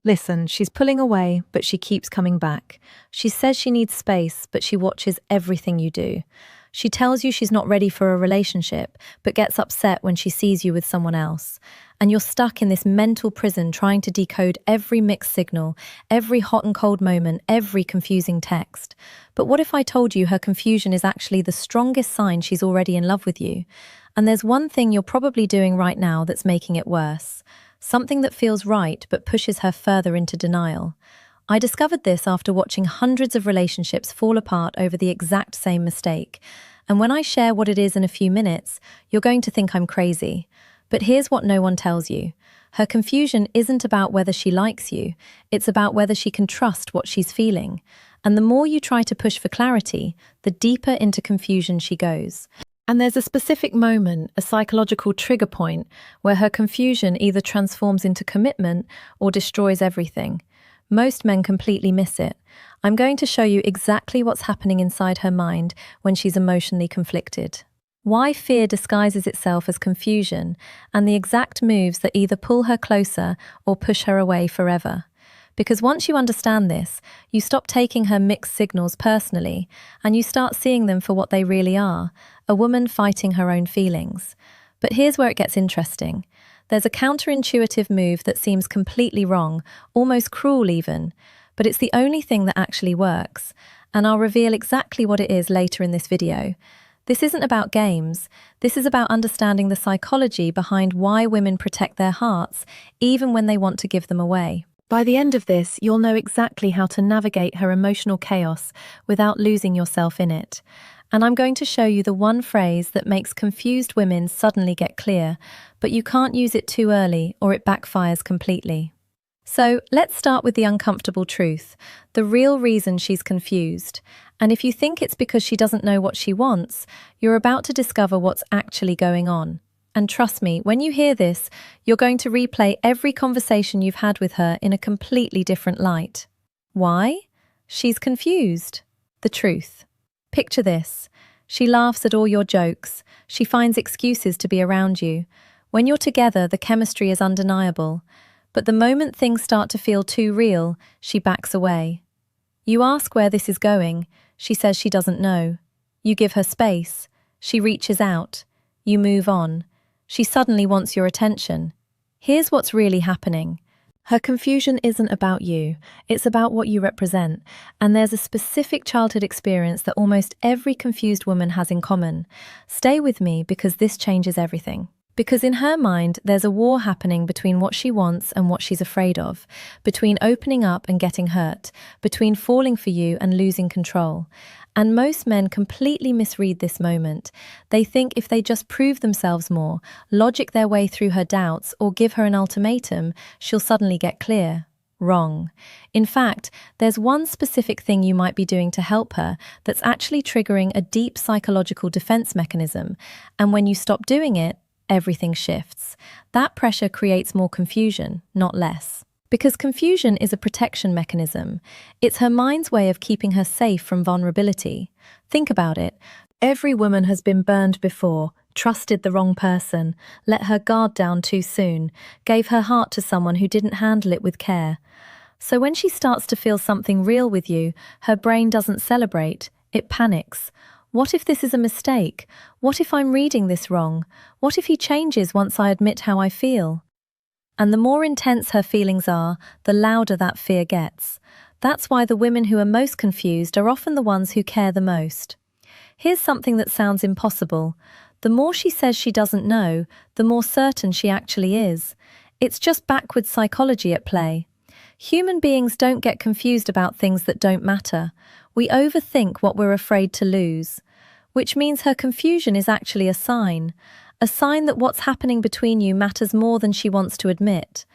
Listen, she's pulling away, but she keeps coming back. She says she needs space, but she watches everything you do. She tells you she's not ready for a relationship, but gets upset when she sees you with someone else. And you're stuck in this mental prison trying to decode every mixed signal, every hot and cold moment, every confusing text. But what if I told you her confusion is actually the strongest sign she's already in love with you? And there's one thing you're probably doing right now that's making it worse. Something that feels right but pushes her further into denial. I discovered this after watching hundreds of relationships fall apart over the exact same mistake. And when I share what it is in a few minutes, you're going to think I'm crazy. But here's what no one tells you. Her confusion isn't about whether she likes you, it's about whether she can trust what she's feeling. And the more you try to push for clarity, the deeper into confusion she goes. And there's a specific moment, a psychological trigger point, where her confusion either transforms into commitment or destroys everything. Most men completely miss it. I'm going to show you exactly what's happening inside her mind when she's emotionally conflicted. Why fear disguises itself as confusion, and the exact moves that either pull her closer or push her away forever. Because once you understand this, you stop taking her mixed signals personally, and you start seeing them for what they really are, a woman fighting her own feelings. But here's where it gets interesting. There's a counterintuitive move that seems completely wrong, almost cruel even, but it's the only thing that actually works, and I'll reveal exactly what it is later in this video. This isn't about games, this is about understanding the psychology behind why women protect their hearts, even when they want to give them away. By the end of this, you'll know exactly how to navigate her emotional chaos without losing yourself in it. And I'm going to show you the one phrase that makes confused women suddenly get clear, but you can't use it too early or it backfires completely. So let's start with the uncomfortable truth, the real reason she's confused. And if you think it's because she doesn't know what she wants, you're about to discover what's actually going on. And trust me, when you hear this, you're going to replay every conversation you've had with her in a completely different light. Why? She's confused. The truth. Picture this. She laughs at all your jokes. She finds excuses to be around you. When you're together, the chemistry is undeniable. But the moment things start to feel too real, she backs away. You ask where this is going. She says she doesn't know. You give her space. She reaches out. You move on. She suddenly wants your attention. Here's what's really happening. Her confusion isn't about you, it's about what you represent, and there's a specific childhood experience that almost every confused woman has in common. Stay with me because this changes everything. Because in her mind, there's a war happening between what she wants and what she's afraid of, between opening up and getting hurt, between falling for you and losing control. And most men completely misread this moment. They think if they just prove themselves more, logic their way through her doubts, or give her an ultimatum, she'll suddenly get clear. Wrong. In fact, there's one specific thing you might be doing to help her that's actually triggering a deep psychological defense mechanism. And when you stop doing it, everything shifts. That pressure creates more confusion, not less. Because confusion is a protection mechanism. It's her mind's way of keeping her safe from vulnerability. Think about it. Every woman has been burned before, trusted the wrong person, let her guard down too soon, gave her heart to someone who didn't handle it with care. So when she starts to feel something real with you, her brain doesn't celebrate, it panics. What if this is a mistake? What if I'm reading this wrong? What if he changes once I admit how I feel? And the more intense her feelings are, the louder that fear gets. That's why the women who are most confused are often the ones who care the most. Here's something that sounds impossible. The more she says she doesn't know, the more certain she actually is. It's just backwards psychology at play. Human beings don't get confused about things that don't matter. We overthink what we're afraid to lose. Which means her confusion is actually a sign that what's happening between you matters more than she wants to admit.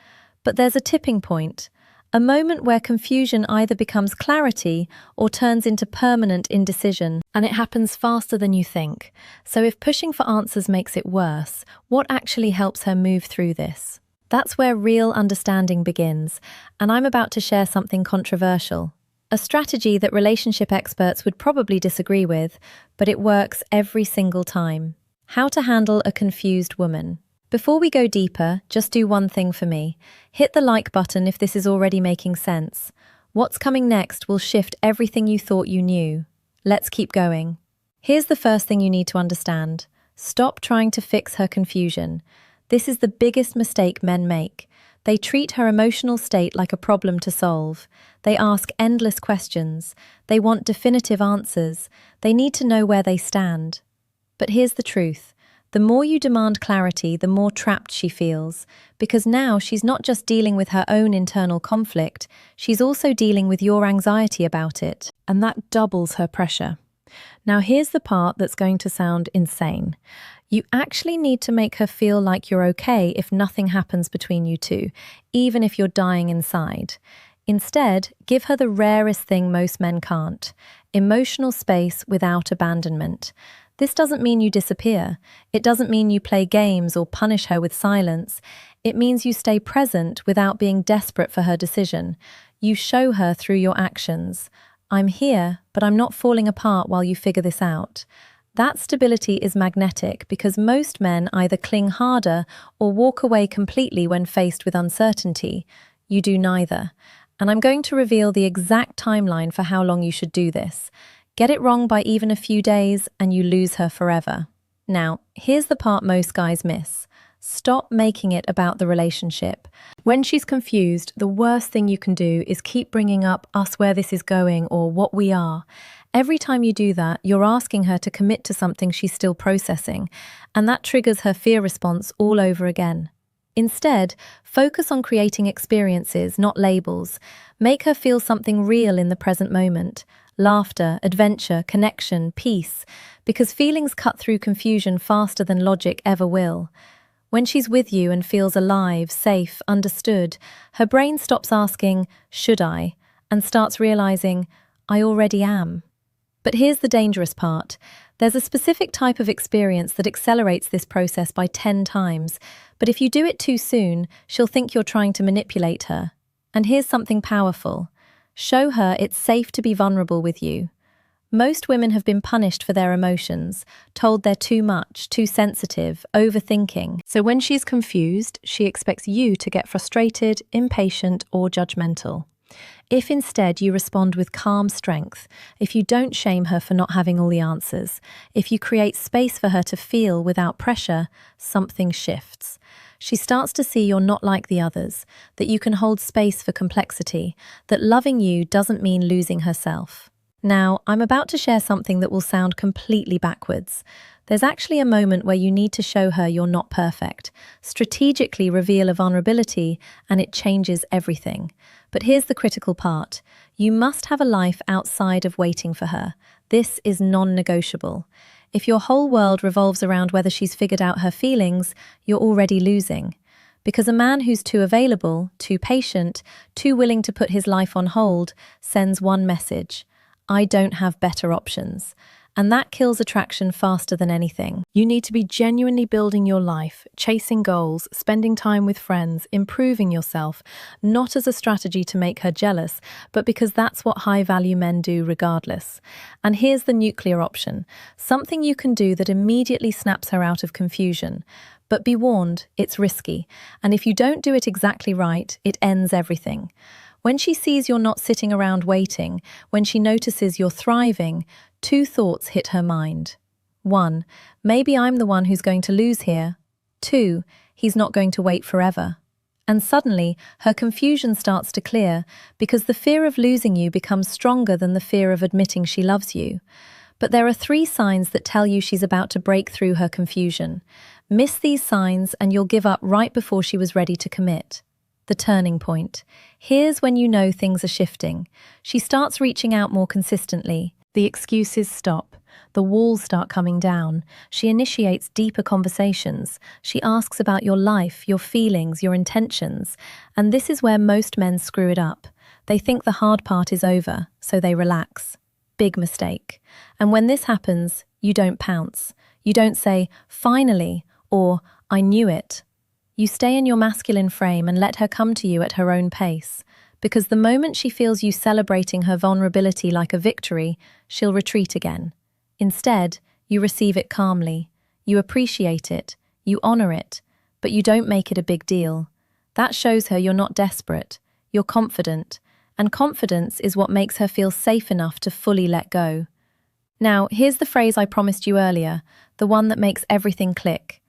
But there's a tipping point, a moment where confusion either becomes clarity or turns into permanent indecision, and it happens faster than you think. So if pushing for answers makes it worse, what actually helps her move through this? That's where real understanding begins, and I'm about to share something controversial. A strategy that relationship experts would probably disagree with, but it works every single time. How to handle a confused woman. Before we go deeper, just do one thing for me. Hit the like button if this is already making sense. What's coming next will shift everything you thought you knew. Let's keep going. Here's the first thing you need to understand. Stop trying to fix her confusion. This is the biggest mistake men make. They treat her emotional state like a problem to solve. They ask endless questions. They want definitive answers. They need to know where they stand. But here's the truth. The more you demand clarity, the more trapped she feels, because now she's not just dealing with her own internal conflict, she's also dealing with your anxiety about it, and that doubles her pressure. Now here's the part that's going to sound insane. You actually need to make her feel like you're okay if nothing happens between you two, even if you're dying inside. Instead, give her the rarest thing most men can't: emotional space without abandonment. This doesn't mean you disappear. It doesn't mean you play games or punish her with silence. It means you stay present without being desperate for her decision. You show her through your actions. I'm here, but I'm not falling apart while you figure this out. That stability is magnetic because most men either cling harder or walk away completely when faced with uncertainty. You do neither. And I'm going to reveal the exact timeline for how long you should do this. Get it wrong by even a few days and you lose her forever. Now, here's the part most guys miss. Stop making it about the relationship. When she's confused, the worst thing you can do is keep bringing up us, where this is going, or what we are. Every time you do that, you're asking her to commit to something she's still processing, and that triggers her fear response all over again. Instead, focus on creating experiences, not labels. Make her feel something real in the present moment. Laughter, adventure, connection, peace, because feelings cut through confusion faster than logic ever will. When she's with you and feels alive, safe, understood, her brain stops asking, "Should I?" and starts realizing, "I already am." But here's the dangerous part. There's a specific type of experience that accelerates this process by 10 times, but if you do it too soon, she'll think you're trying to manipulate her. And here's something powerful. Show her it's safe to be vulnerable with you. Most women have been punished for their emotions, told they're too much, too sensitive, overthinking. So when she's confused, she expects you to get frustrated, impatient, or judgmental. If instead you respond with calm strength, if you don't shame her for not having all the answers, if you create space for her to feel without pressure, something shifts. She starts to see you're not like the others, that you can hold space for complexity, that loving you doesn't mean losing herself. Now, I'm about to share something that will sound completely backwards. There's actually a moment where you need to show her you're not perfect, strategically reveal a vulnerability, and it changes everything. But here's the critical part. You must have a life outside of waiting for her. This is non-negotiable. If your whole world revolves around whether she's figured out her feelings, you're already losing. Because a man who's too available, too patient, too willing to put his life on hold, sends one message: I don't have better options. And that kills attraction faster than anything. You need to be genuinely building your life, chasing goals, spending time with friends, improving yourself, not as a strategy to make her jealous, but because that's what high-value men do regardless. And here's the nuclear option, something you can do that immediately snaps her out of confusion. But be warned, it's risky, and if you don't do it exactly right, it ends everything. When she sees you're not sitting around waiting, when she notices you're thriving, 2 thoughts hit her mind. 1, maybe I'm the one who's going to lose here. 2, he's not going to wait forever. And suddenly, her confusion starts to clear, because the fear of losing you becomes stronger than the fear of admitting she loves you. But there are 3 signs that tell you she's about to break through her confusion. Miss these signs and you'll give up right before she was ready to commit. The turning point. Here's when you know things are shifting. She starts reaching out more consistently. The excuses stop. The walls start coming down. She initiates deeper conversations. She asks about your life, your feelings, your intentions. And this is where most men screw it up. They think the hard part is over, so they relax. Big mistake. And when this happens, you don't pounce. You don't say, "Finally," or "I knew it." You stay in your masculine frame and let her come to you at her own pace. Because the moment she feels you celebrating her vulnerability like a victory, she'll retreat again. Instead, you receive it calmly. You appreciate it. You honor it. but you don't make it a big deal. That shows her you're not desperate, you're confident, and confidence is what makes her feel safe enough to fully let go. Now, here's the phrase I promised you earlier, the one that makes everything click.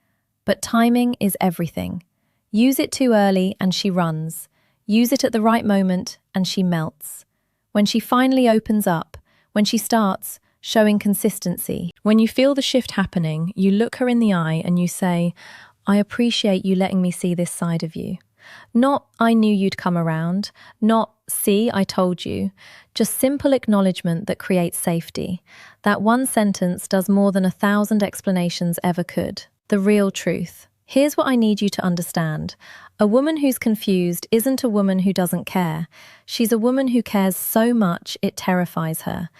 But timing is everything. Use it too early and she runs. Use it at the right moment and she melts. When she finally opens up, when she starts showing consistency, when you feel the shift happening, you look her in the eye and you say, "I appreciate you letting me see this side of you." Not, "I knew you'd come around," not, "See, I told you." Just simple acknowledgement that creates safety. That one sentence does more than 1,000 explanations ever could. The real truth. Here's what I need you to understand. A woman who's confused isn't a woman who doesn't care. She's a woman who cares so much it terrifies her.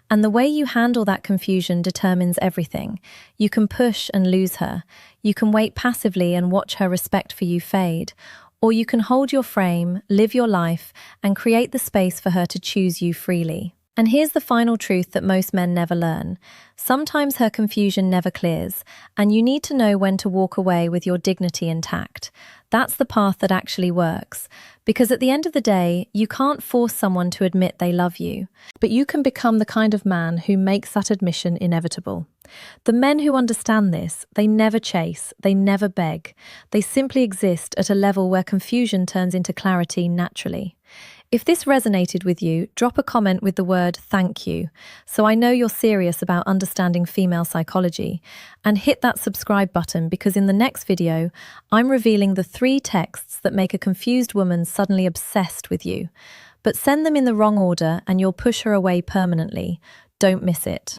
And the way you handle that confusion determines everything. You can push and lose her. You can wait passively and watch her respect for you fade. Or you can hold your frame, live your life, and create the space for her to choose you freely. And here's the final truth that most men never learn. Sometimes her confusion never clears, and you need to know when to walk away with your dignity intact. That's the path that actually works. Because at the end of the day, you can't force someone to admit they love you, but you can become the kind of man who makes that admission inevitable. The men who understand this, they never chase, they never beg. They simply exist at a level where confusion turns into clarity naturally. If this resonated with you, drop a comment with the word "thank you," so I know you're serious about understanding female psychology. And hit that subscribe button because in the next video, I'm revealing the 3 texts that make a confused woman suddenly obsessed with you. But send them in the wrong order and you'll push her away permanently. Don't miss it.